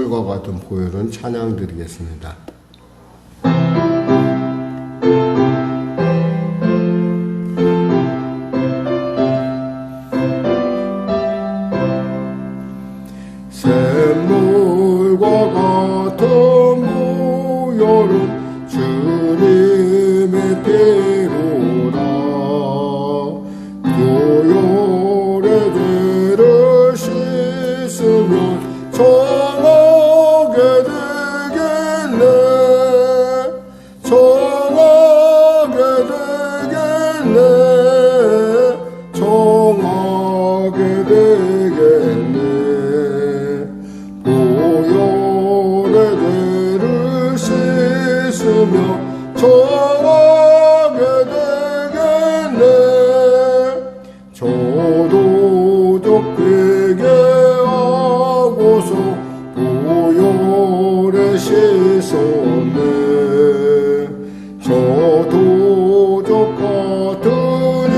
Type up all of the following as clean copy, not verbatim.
꿀과 같은 보혈은 찬양 드리겠습니다. 샘물과 같은 보혈은 주님의 피로다. 보혈의 죄를 씻으면 정하게 되겠네. 정하게 되겠네. 정하게 되겠네. 보혈의 죄를 씻으며 정하게 되겠네. 저도 회개하고서 보혈에 씻었네. 저도 같은 이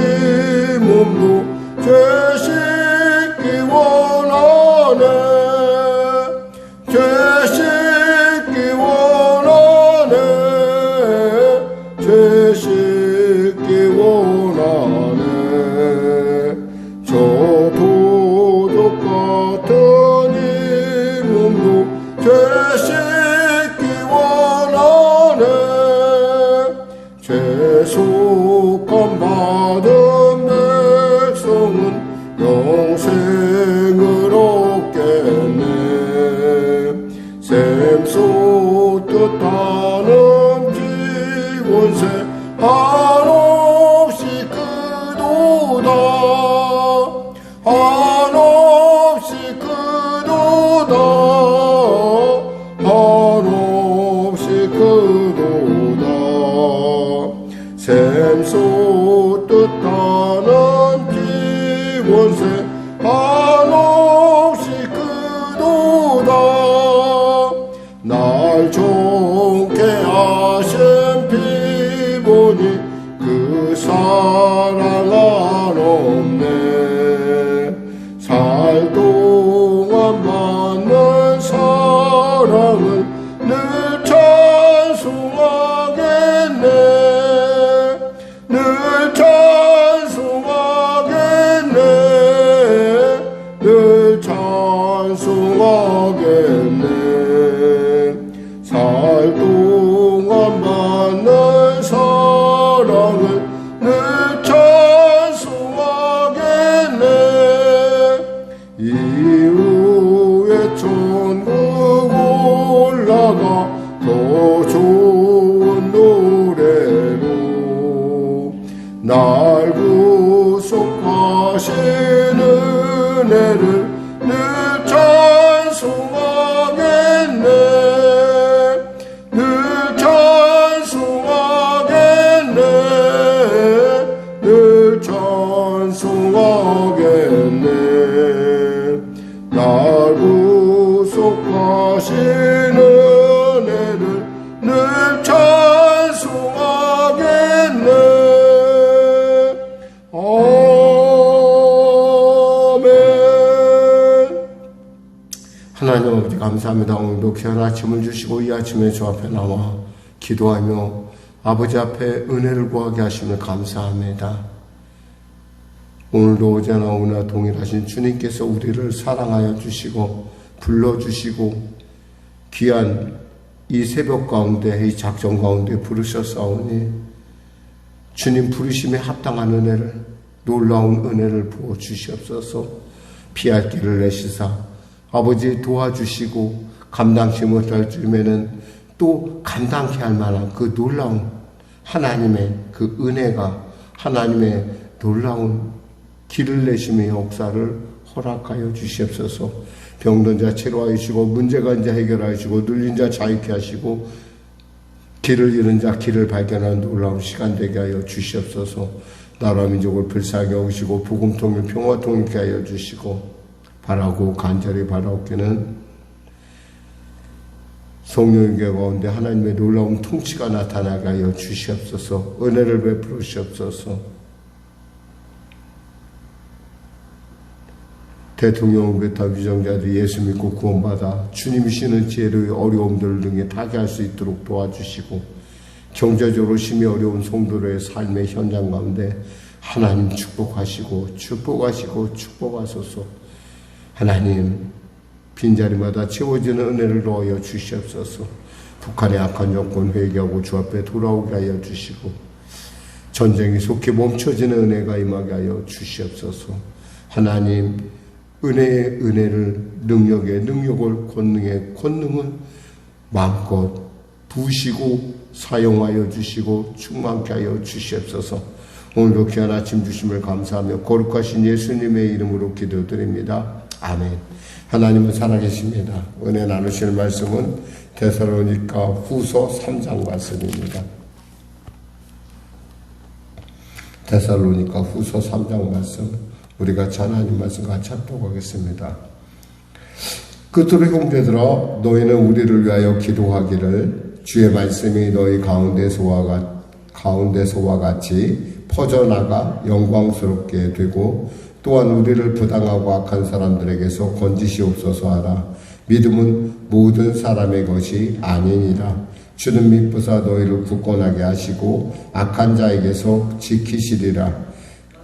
몸도 죄 씻기 원하네. 죄 씻기 원하네. 죄 씻기 원하네. 저도 같은 이 몸도 죄 씻기 원하네. 죄속함 받은 백성은 영생을 얻겠네. 샘솟 뜻하는 기원세 한없이 크도다. 한없이 크도다. 한없이 크도다. 샘솟 뜻하는 기원세 한없이 크도다. 날 좋게 하신 피보니 그 사랑 한없네. 살 동안 받는 사랑을 늘 찬송하겠네. 늘 찬송하겠네. 늘 찬송하겠네. 살 동안 받는 사랑을 늘 찬송하겠네. 이후에 천국 올라가 더 좋은 노래로 날 구속하신 은혜를 늘 찬송하겠네. 늘 찬송하겠네. 늘 찬송하겠네. 날 구속하신 은혜를 늘 찬송하겠네. 아멘. 하나님 아버지 감사합니다. 오늘도 귀한 아침을 주시고 이 아침에 주 앞에 나와 기도하며 아버지 앞에 은혜를 구하게 하시며 감사합니다. 오늘도 어제나 오나 동일하신 주님께서 우리를 사랑하여 주시고 불러주시고 귀한 이 새벽 가운데 이 작정 가운데 부르셨사오니 주님 부르심에 합당한 은혜를 놀라운 은혜를 부어 주시옵소서. 피할 길을 내시사 아버지 도와주시고 감당치 못할 쯤에는 또 감당케 할 만한 그 놀라운 하나님의 그 은혜가 하나님의 놀라운 길을 내심의 역사를 허락하여 주시옵소서. 병든 자 치료하여 주시고 문제가 이제 해결하여 주시고 눌린 자 자유케 하시고 길을 잃은 자 길을 발견하는 놀라운 시간 되게 하여 주시옵소서. 나라 민족을 불쌍히 여기시고 복음 통일 평화 통일케 하여 주시고 바라고 간절히 바라옵기는 성령의 가운데 하나님의 놀라운 통치가 나타나게 하여 주시옵소서. 은혜를 베풀어 주시옵소서. 대통령 베타 위정자들이 예수 믿고 구원받아 주님이 시는 지혜로의 어려움들 등에 타개할 수 있도록 도와주시고, 경제적으로 심히 어려운 성도들의 삶의 현장 가운데 하나님 축복하시고 축복하소서. 하나님, 빈자리마다 채워지는 은혜를 넣어 주시옵소서. 북한의 악한 정권 회개하고 주 앞에 돌아오게 하여 주시고, 전쟁이 속히 멈춰지는 은혜가 임하게 하여 주시옵소서. 하나님, 은혜의 은혜를, 능력의 능력을, 권능의 권능을 마음껏 부으시고 사용하여 주시고 충만케 하여 주시옵소서. 오늘도 귀한 아침 주심을 감사하며 거룩하신 예수님의 이름으로 기도드립니다. 아멘. 하나님은 살아계십니다. 은혜 나누실 말씀은 데살로니가 후서 3장 말씀입니다. 데살로니가 후서 3장 말씀, 우리가 하나님 말씀 같이 합독하겠습니다. 끝으로 형제들아, 너희는 우리를 위하여 기도하기를, 주의 말씀이 너희 가운데서와 같이 퍼져나가 영광스럽게 되고, 또한 우리를 부당하고 악한 사람들에게서 건지시옵소서 하라. 믿음은 모든 사람의 것이 아니니라. 주는 미쁘사 너희를 굳건하게 하시고 악한 자에게서 지키시리라.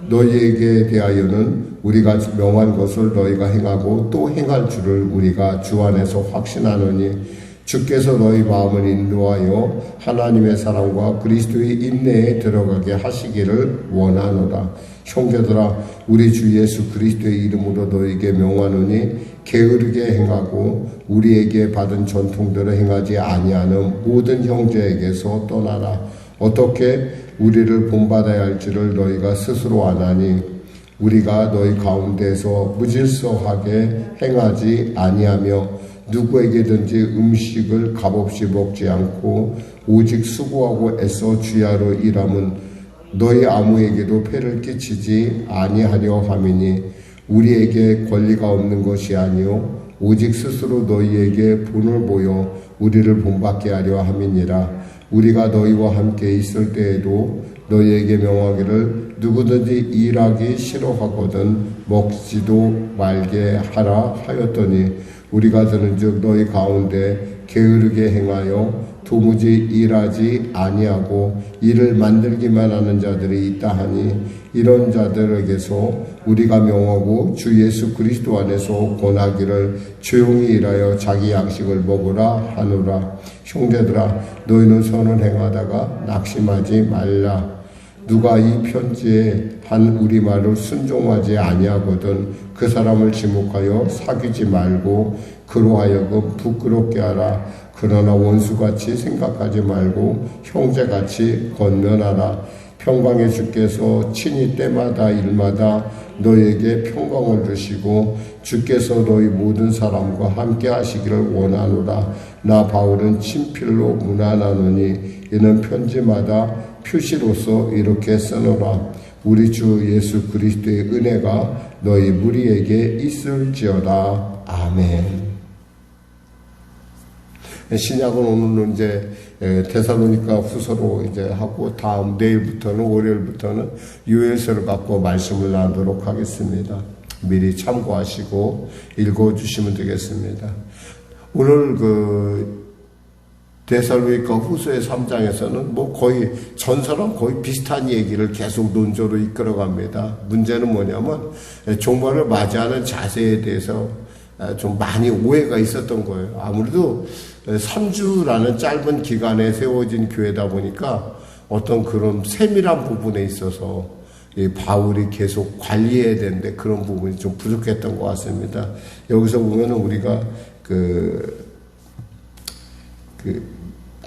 너희에게 대하여는 우리가 명한 것을 너희가 행하고 또 행할 줄을 우리가 주 안에서 확신하노니, 주께서 너희 마음을 인도하여 하나님의 사랑과 그리스도의 인내에 들어가게 하시기를 원하노라. 형제들아, 우리 주 예수 그리스도의 이름으로 너희에게 명하노니, 게으르게 행하고 우리에게 받은 전통대로 행하지 아니하는 모든 형제에게서 떠나라. 어떻게 우리를 본받아야 할지를 너희가 스스로 아나니, 우리가 너희 가운데서 무질서하게 행하지 아니하며 누구에게든지 음식을 값없이 먹지 않고 오직 수고하고 애써 주야로 일함은 너희 아무에게도 폐를 끼치지 아니하려 함이니, 우리에게 권리가 없는 것이 아니요 오직 스스로 너희에게 본을 보여 우리를 본받게 하려 함이니라. 우리가 너희와 함께 있을 때에도 너희에게 명하기를, 누구든지 일하기 싫어하거든 먹지도 말게 하라 하였더니, 우리가 들은즉 너희 가운데 게으르게 행하여 도무지 일하지 아니하고 일을 만들기만 하는 자들이 있다 하니, 이런 자들에게서 우리가 명하고 주 예수 그리스도 안에서 권하기를 조용히 일하여 자기 양식을 먹으라 하노라. 형제들아, 너희는 선을 행하다가 낙심하지 말라. 누가 이 편지에 한 우리 말을 순종하지 아니하거든 그 사람을 지목하여 사귀지 말고 그로 하여금 부끄럽게 하라. 그러나 원수같이 생각하지 말고 형제같이 권면하라. 평강의 주께서 친히 때마다 일마다 너희에게 평강을 주시고 주께서 너희 모든 사람과 함께 하시기를 원하노라. 나 바울은 친필로 문안하노니 이는 편지마다 표시로서 이렇게 써노라. 우리 주 예수 그리스도의 은혜가 너희 무리에게 있을지어다. 아멘. 신약은 오늘은 이제 데살로니가 후서로 이제 하고, 다음 내일부터는, 월요일부터는 요엘서를 갖고 말씀을 나누도록 하겠습니다. 미리 참고하시고 읽어주시면 되겠습니다. 오늘 데살로니가 후서의 3장에서는 뭐 거의 전서랑 거의 비슷한 얘기를 계속 논조로 이끌어갑니다. 문제는 뭐냐면 종말을 맞이하는 자세에 대해서 좀 많이 오해가 있었던 거예요. 아무래도 3주라는 짧은 기간에 세워진 교회다 보니까 어떤 그런 세밀한 부분에 있어서 바울이 계속 관리해야 되는데 그런 부분이 좀 부족했던 것 같습니다. 여기서 보면은 우리가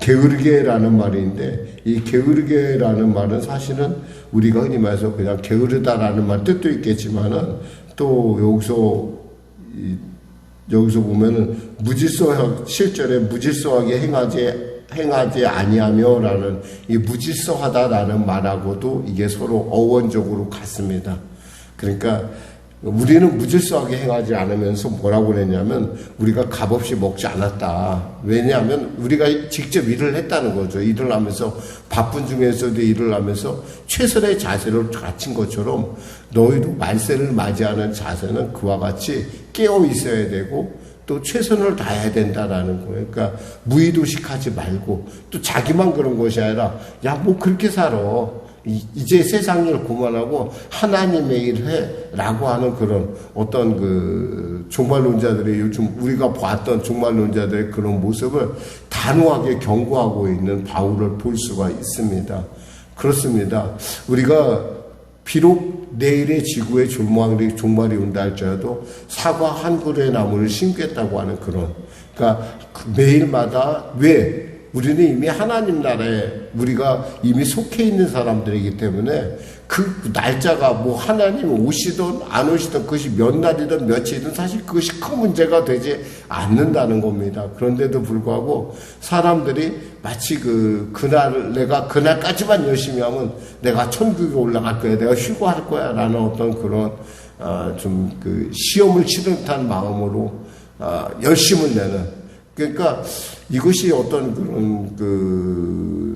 게으르게라는 말인데, 이 게으르게라는 말은 사실은 우리가 흔히 말해서 그냥 게으르다라는 말 뜻도 있겠지만은, 또 여기서 보면은 실전에 무질서하게 행하지 아니하며라는 이 무질서하다라는 말하고도 이게 서로 어원적으로 같습니다. 그러니까 우리는 무질서하게 행하지 않으면서 뭐라고 그랬냐면 우리가 값없이 먹지 않았다. 왜냐하면 우리가 직접 일을 했다는 거죠. 일을 하면서 바쁜 중에서도 일을 하면서 최선의 자세를 갖춘 것처럼 너희도 말세를 맞이하는 자세는 그와 같이 깨어 있어야 되고 또 최선을 다해야 된다라는 거예요. 그러니까 무의도식하지 말고 또 자기만 그런 것이 아니라 야 뭐 그렇게 살아. 이제 세상 일 그만하고 하나님의 일 해라고 하는 그런 어떤 그 종말론자들의 요즘 우리가 봤던 종말론자들의 그런 모습을 단호하게 경고하고 있는 바울을 볼 수가 있습니다. 그렇습니다. 우리가 비록 내일의 지구의 종말이 온다 할지라도 사과 한 그루의 나무를 심겠다고 하는 그런, 그러니까 매일마다 왜 우리는 이미 하나님 나라에 우리가 이미 속해 있는 사람들이기 때문에 그 날짜가 뭐 하나님 오시든 안 오시든 그것이 몇 날이든 며칠이든 사실 그것이 큰 문제가 되지 않는다는 겁니다. 그런데도 불구하고 사람들이 마치 그날 내가 그날까지만 열심히 하면 내가 천국에 올라갈 거야, 내가 휴거할 거야 라는 어떤 그런 좀 그 시험을 치는 듯한 마음으로 열심을 내는, 그러니까 이것이 어떤 그런 그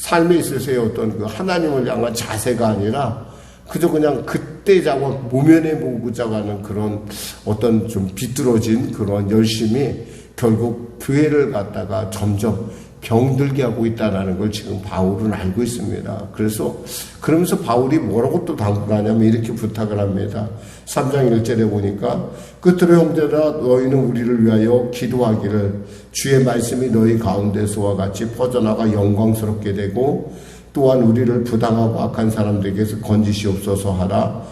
삶에 있어서의 어떤 그 하나님을 향한 자세가 아니라 그저 그냥 그때 자고 모면에 보고자 하는 그런 어떤 좀 비뚤어진 그런 열심이 결국 교회를 갖다가 점점 병들게 하고 있다는 걸 지금 바울은 알고 있습니다. 그러면서 바울이 뭐라고 또 당부를 하냐면 이렇게 부탁을 합니다. 3장 1절에 보니까 끝으로 형제들아 너희는 우리를 위하여 기도하기를 주의 말씀이 너희 가운데서와 같이 퍼져나가 영광스럽게 되고 또한 우리를 부당하고 악한 사람들에게서 건지시옵소서 하라.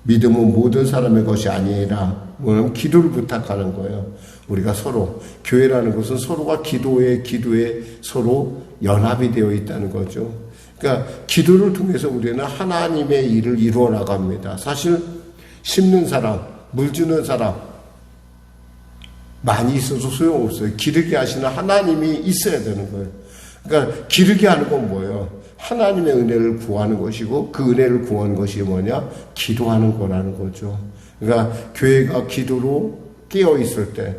믿음은 모든 사람의 것이 아니라 뭐냐면 기도를 부탁하는 거예요. 우리가 서로 교회라는 것은 서로가 기도에 서로 연합이 되어 있다는 거죠. 그러니까 기도를 통해서 우리는 하나님의 일을 이루어 나갑니다. 사실 심는 사람, 물 주는 사람 많이 있어도 소용없어요. 기르게 하시는 하나님이 있어야 되는 거예요. 그러니까 기르게 하는 건 뭐예요? 하나님의 은혜를 구하는 것이고 그 은혜를 구하는 것이 뭐냐? 기도하는 거라는 거죠. 그러니까 교회가 기도로 깨어 있을 때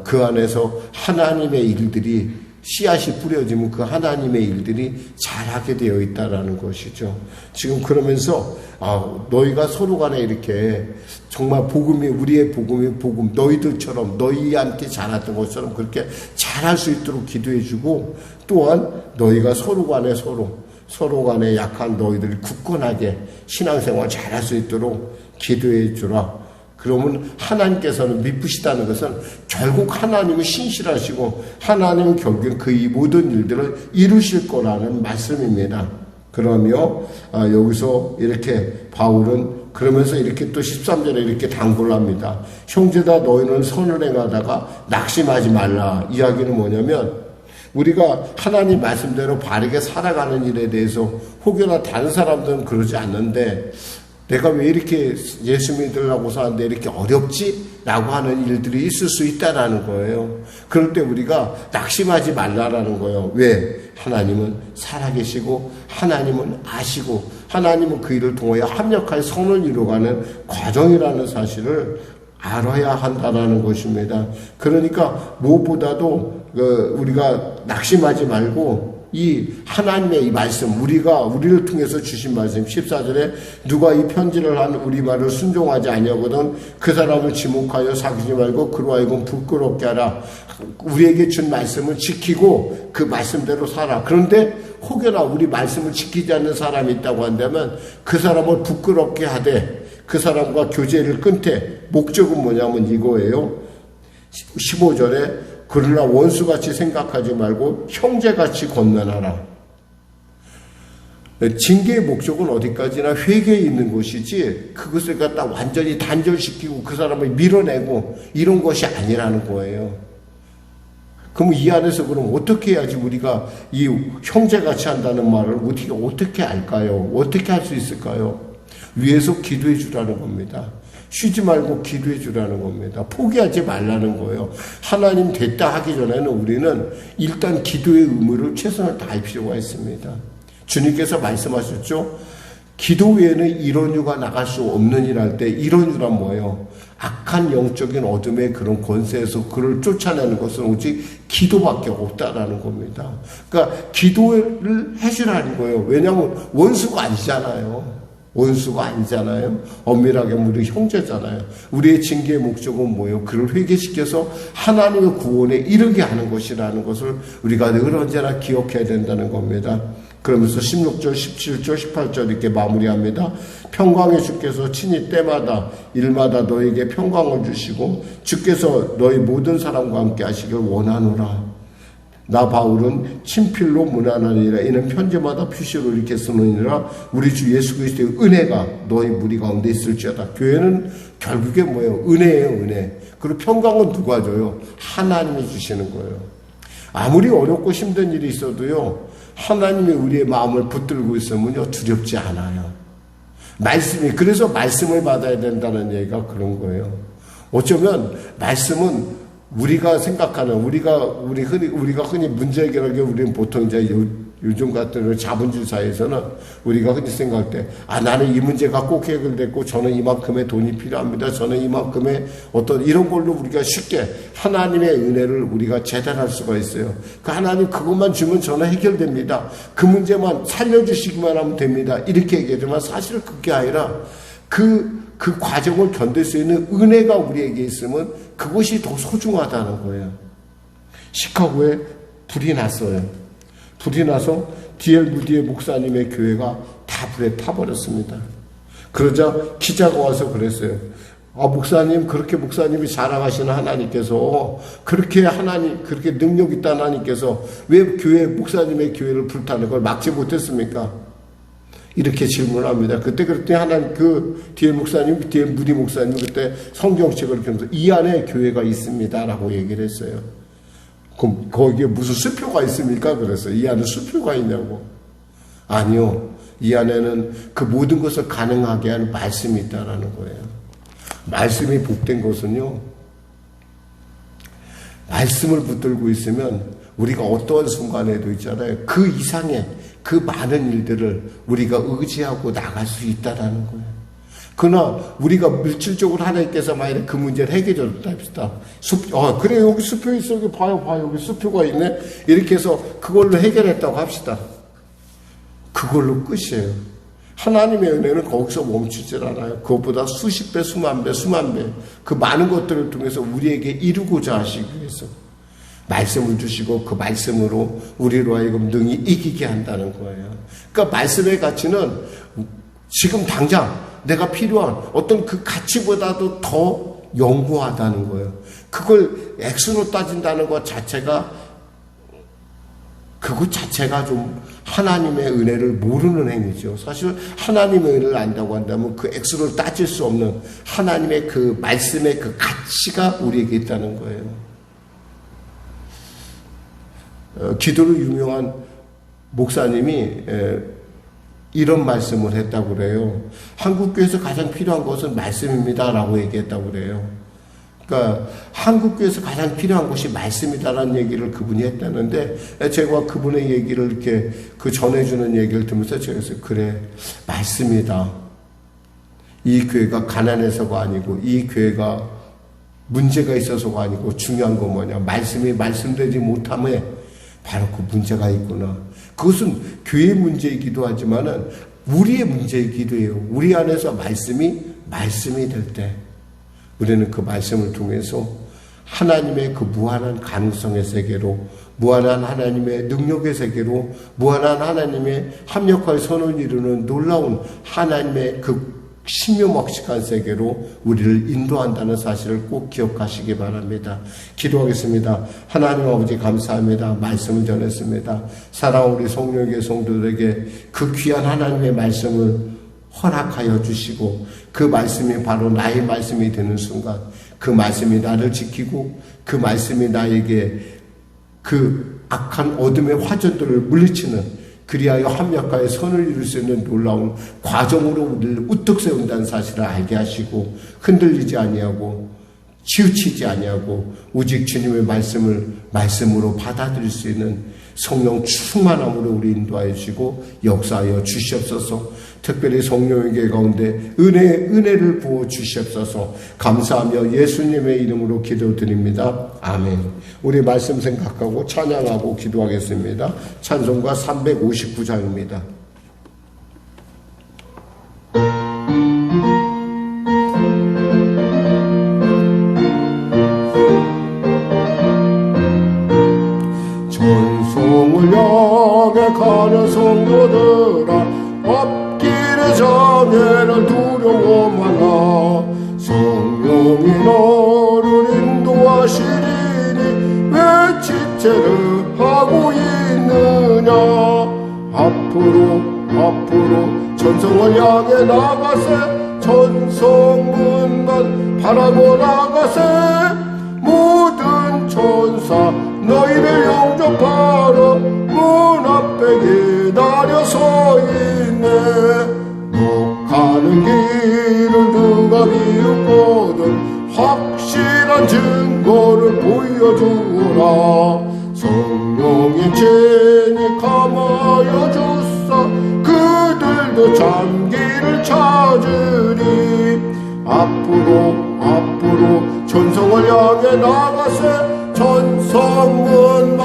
그 안에서 하나님의 일들이 씨앗이 뿌려지면 그 하나님의 일들이 자라게 되어 있다라는 것이죠. 지금 그러면서 너희가 서로 간에 이렇게 정말 복음이 우리의 복음 너희들처럼 너희한테 자랐던 것처럼 그렇게 자랄 수 있도록 기도해주고 또한 너희가 서로 간에 약한 너희들이 굳건하게 신앙생활 잘할 수 있도록 기도해주라. 그러면 하나님께서는 미쁘시다는 것은 결국 하나님은 신실하시고 하나님은 결국엔 그의 모든 일들을 이루실 거라는 말씀입니다. 그러며 여기서 이렇게 바울은 그러면서 이렇게 또 13절에 이렇게 당부를 합니다. 형제다 너희는 선을 행하다가 낙심하지 말라. 이야기는 뭐냐면 우리가 하나님 말씀대로 바르게 살아가는 일에 대해서 혹여나 다른 사람들은 그러지 않는데 내가 왜 이렇게 예수 믿으려고 사는데 이렇게 어렵지? 라고 하는 일들이 있을 수 있다라는 거예요. 그럴 때 우리가 낙심하지 말라라는 거예요. 왜? 하나님은 살아계시고 하나님은 아시고 하나님은 그 일을 통하여 합력하여 선을 이루어가는 과정이라는 사실을 알아야 한다라는 것입니다. 그러니까 무엇보다도 우리가 낙심하지 말고 이 하나님의 이 말씀, 우리를 통해서 주신 말씀 14절에 누가 이 편지를 한 우리 말을 순종하지 아니하거든 그 사람을 지목하여 사귀지 말고 그로 하여금 부끄럽게 하라. 우리에게 준 말씀을 지키고 그 말씀대로 살아. 그런데 혹여나 우리 말씀을 지키지 않는 사람이 있다고 한다면 그 사람을 부끄럽게 하되 그 사람과 교제를 끊되 목적은 뭐냐면 이거예요. 15절에 그러나 원수같이 생각하지 말고 형제같이 권면하라. 징계의 목적은 어디까지나 회개에 있는 것이지 그것을 갖다 완전히 단절시키고 그 사람을 밀어내고 이런 것이 아니라는 거예요. 그럼 이 안에서 그럼 어떻게 해야지 우리가 이 형제같이 한다는 말을 어떻게 알까요? 어떻게 할 수 있을까요? 위에서 기도해 주라는 겁니다. 쉬지 말고 기도해 주라는 겁니다. 포기하지 말라는 거예요. 하나님 됐다 하기 전에는 우리는 일단 기도의 의무를 최선을 다할 필요가 있습니다. 주님께서 말씀하셨죠. 기도 외에는 이런 유가 나갈 수 없는 일 할 때 이런 유란 뭐예요? 악한 영적인 어둠의 그런 권세에서 그를 쫓아내는 것은 오직 기도밖에 없다라는 겁니다. 그러니까 기도를 해주라는 거예요. 왜냐하면 원수가 아니잖아요. 원수가 아니잖아요. 엄밀하게 우리 형제잖아요. 우리의 징계의 목적은 뭐예요? 그를 회개시켜서 하나님의 구원에 이르게 하는 것이라는 것을 우리가 늘 언제나 기억해야 된다는 겁니다. 그러면서 16절, 17절, 18절 이렇게 마무리합니다. 평강의 주께서 친히 때마다 일마다 너에게 평강을 주시고 주께서 너희 모든 사람과 함께 하시길 원하노라. 나 바울은 친필로 문안하니라. 이는 편지마다 표시로 이렇게 쓰느니라. 우리 주 예수 그리스도의 은혜가 너희 무리 가운데 있을지어다. 교회는 결국에 뭐예요? 은혜예요, 은혜. 그리고 평강은 누가 줘요? 하나님이 주시는 거예요. 아무리 어렵고 힘든 일이 있어도요, 하나님이 우리의 마음을 붙들고 있으면요, 두렵지 않아요. 그래서 말씀을 받아야 된다는 얘기가 그런 거예요. 어쩌면 말씀은 우리가 생각하는, 우리가 흔히 문제 해결하기 우리는 보통 이제 요즘 같은 자본주의 사회에서는 우리가 흔히 생각할 때, 나는 이 문제가 꼭 해결됐고, 저는 이만큼의 돈이 필요합니다. 저는 이만큼의 이런 걸로 우리가 쉽게 하나님의 은혜를 우리가 재단할 수가 있어요. 그 하나님 그것만 주면 저는 해결됩니다. 그 문제만 살려주시기만 하면 됩니다. 이렇게 얘기하지만 사실 그게 아니라 그 과정을 견딜 수 있는 은혜가 우리에게 있으면 그것이 더 소중하다는 거예요. 시카고에 불이 났어요. 불이 나서 D.L. 무디의 목사님의 교회가 다 불에 타버렸습니다. 그러자 기자가 와서 그랬어요. 목사님, 그렇게 목사님이 자랑하시는 하나님께서, 그렇게 능력 있다 하나님께서 왜 목사님의 교회를 불타는 걸 막지 못했습니까? 이렇게 질문합니다. 그때 하나님, D.L. 목사님, D.L. 무디 목사님 그때 성경책을 이렇게 하면서 이 안에 교회가 있습니다. 라고 얘기를 했어요. 그럼 거기에 무슨 수표가 있습니까? 그랬어요. 이 안에 수표가 있냐고. 아니요. 이 안에는 그 모든 것을 가능하게 하는 말씀이 있다라는 거예요. 말씀이 복된 것은요, 말씀을 붙들고 있으면 우리가 어떠한 순간에도 있잖아요. 그 이상의 그 많은 일들을 우리가 의지하고 나갈 수 있다라는 거예요. 그러나 우리가 물질적으로 하나님께서 만약에 그 문제를 해결해 줬다 합시다. 그래, 여기 수표 있어. 여기 봐요. 여기 수표가 있네. 이렇게 해서 그걸로 해결했다고 합시다. 그걸로 끝이에요. 하나님의 은혜는 거기서 멈추질 않아요. 그것보다 수십 배, 수만 배, 그 많은 것들을 통해서 우리에게 이루고자 하시기 위해서 말씀을 주시고 그 말씀으로 우리로 하여금 능히 이기게 한다는 거예요. 그러니까 말씀의 가치는 지금 당장 내가 필요한 어떤 그 가치보다도 더 영구하다는 거예요. 그걸 액수로 따진다는 것 자체가, 그것 자체가 좀 하나님의 은혜를 모르는 행위죠. 사실 하나님의 은혜를 안다고 한다면 그 액수를 따질 수 없는 하나님의 그 말씀의 그 가치가 우리에게 있다는 거예요. 기도로 유명한 목사님이 이런 말씀을 했다고 그래요. 한국교회에서 가장 필요한 것은 말씀입니다라고 얘기했다고 그래요. 그러니까 한국교회에서 가장 필요한 것이 말씀이다라는 얘기를 그분이 했다는데, 제가 그분의 얘기를 이렇게 전해주는 얘기를 들으면서 제가 그래, 말씀이다. 이 교회가 가난해서가 아니고, 이 교회가 문제가 있어서가 아니고, 중요한 건 뭐냐, 말씀이 말씀되지 못함에 바로 그 문제가 있구나. 그것은 교회의 문제이기도 하지만은 우리의 문제이기도 해요. 우리 안에서 말씀이 될 때 우리는 그 말씀을 통해서 하나님의 그 무한한 가능성의 세계로, 무한한 하나님의 능력의 세계로, 무한한 하나님의 합력하여 선을 이루는 놀라운 하나님의 그 신묘막측한 세계로 우리를 인도한다는 사실을 꼭 기억하시기 바랍니다. 기도하겠습니다. 하나님 아버지 감사합니다. 말씀을 전했습니다. 사랑하는 우리 성령의 성도들에게 그 귀한 하나님의 말씀을 허락하여 주시고, 그 말씀이 바로 나의 말씀이 되는 순간 그 말씀이 나를 지키고, 그 말씀이 나에게 그 악한 어둠의 화전들을 물리치는, 그리하여 합력하여 선을 이룰 수 있는 놀라운 과정으로 우리를 우뚝 세운다는 사실을 알게 하시고 흔들리지 아니하고 치우치지 아니하고 오직 주님의 말씀으로 받아들일 수 있는 성령 충만함으로 우리 인도하여 주시고 역사하여 주시옵소서. 특별히 성령에게 가운데 은혜를 부어 주시옵소서. 감사하며 예수님의 이름으로 기도드립니다. 아멘. 우리 말씀 생각하고 찬양하고 기도하겠습니다. 찬송가 359장입니다. 전송을 향해 가는 성도들아, 앞길의 장애를 두려워 마라. 성령이 너를 인도하시리니 왜 지체를 하고 있느냐. 앞으로 전성을 향해 나가세. 전성문만 바라고 나가세. 모든 천사 너희를 영접하러 문 앞에 기다려 서 있네. 너 가는 길을 누가 비웃거든 확실한 증거를 보여주라. 성령의 진이 감하여 주사 그들도 참기를 찾으리. 앞으로 전성을 향해 나가세. 전성문만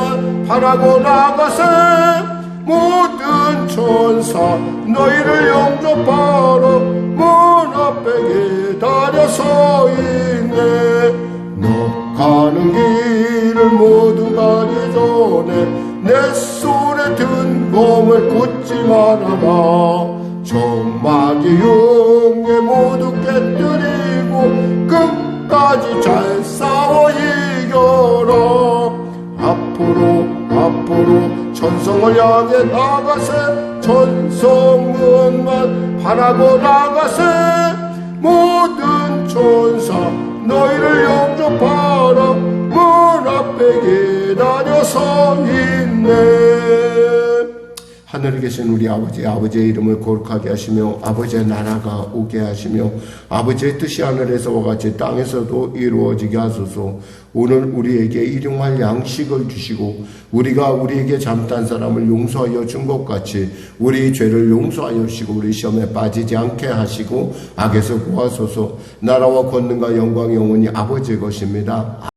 바라고 나가세. 모든 천사 너희를 영접하러 문 앞에 기다려 서 있네. 너 가는 길을 모두 가기 전에 내 손에 든 검을 굳지 말아라. 적마귀 용에 모두 깨뜨리고 끝까지 잘 싸워 이겨라. 앞으로 전성을 향해 나가세. 전성문만 바라고 나가세. 모든 천사 너희를 영접하러 문 앞에 기다려 서 있네. 하늘에 계신 우리 아버지의 이름을 거룩하게 하시며 아버지의 나라가 오게 하시며 아버지의 뜻이 하늘에서와 같이 땅에서도 이루어지게 하소서. 오늘 우리에게 일용할 양식을 주시고 우리가 우리에게 잘못한 사람을 용서하여 준 것 같이 우리 죄를 용서하여 주시고 우리 시험에 빠지지 않게 하시고 악에서 구하소서. 나라와 권능과 영광이 영원히 아버지의 것입니다.